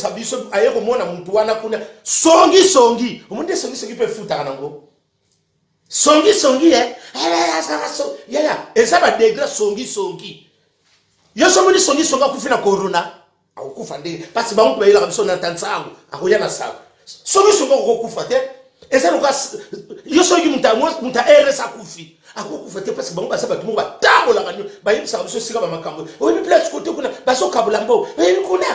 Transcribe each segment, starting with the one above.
sabiso aye komona muntu wana kuna songi umuntu songi pe futa nango songi ya eza ba degré songi yoso moni songi akufina corona akufa ndenge parce ba muntu bayela kabiso na tansango akoya na sawa songi akufa te eza luka yoso yi muta RS akufi akufa te parce ba muntu basaba tumu ba tabola kanyo ba yimsa kabiso sika ba makambo oyi place kote kuna baso kabula mbo oyi kuna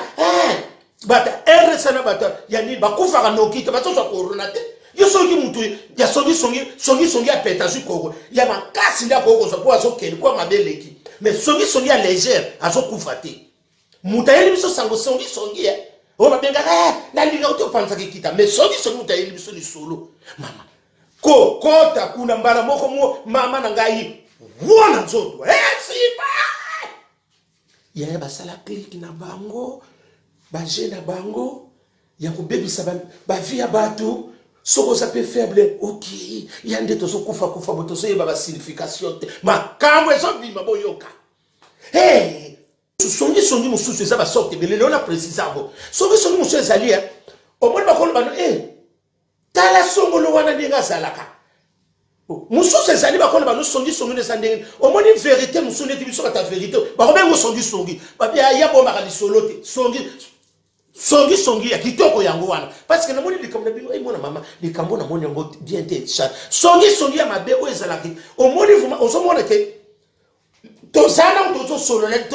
bata RS na bata yani bakufa kanokita baso corona te yosoki mutu ya songi ya peta zikoko ya makasi nda koko so po azokeli kwa mabeleki mais songi ya légère azokufa te mutayeli biso sango songi o babenga na linga uto panza kikita mais songi mutayeli biso ni solo mama kota kuna mbala moko mo mama na ngai wona nzoto sipa ya basala click na bango baje na bango ya kubebisa ba via batu soko ça peut faible ok yande to so kufa boto so yeba ba signification te makambo eso bima boyoka songi mususu eza ba sorte belele on a précisé ngo songi mususu ezalia o moni bakolo bano tala songolo wana ndinga zalaka mususu ezali bakolo bano songi neza ndenge o moni vérité mususu neti biso ta vérité bakobengo songi babia ya bomba ka lisolo te songi ya kitoko yango wana parce que na moni likambo na bingo mona mama likambo na moni yango bien te chat songi ya mabe o ezalaki o moni vuma o so mona ke tozana to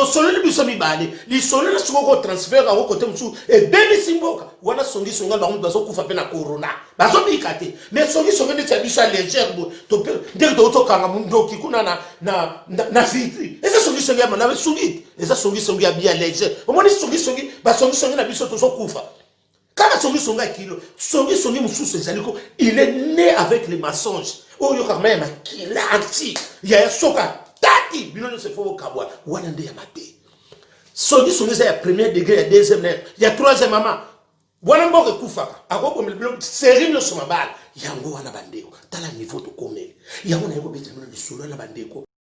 solo biso mibale li solo na soko transfert a côté musu e bemi simboka wana songi ba mu bazo kufa pe na corona bazo bikate mais songi ne tsabiso légère bo to ndenge to kanga mundo kikuna na fitri eza songi ya mana songi eza songi ya bien légère o moni songi ba songi na biso to so kufa kama songi ya kilo songi mususu ezaliko il est né avec les mensonges o yo kama ma kila anti ya soka tati bino se fo kabwa wana nde ya mabe songi za ya premier degré ya deuxième lettre ya troisième mama wana mboke kufaka akoko mbilo série no soma bala yango wana bandeko tala niveau to komeli yango na yeko bete no lisolo na bandeko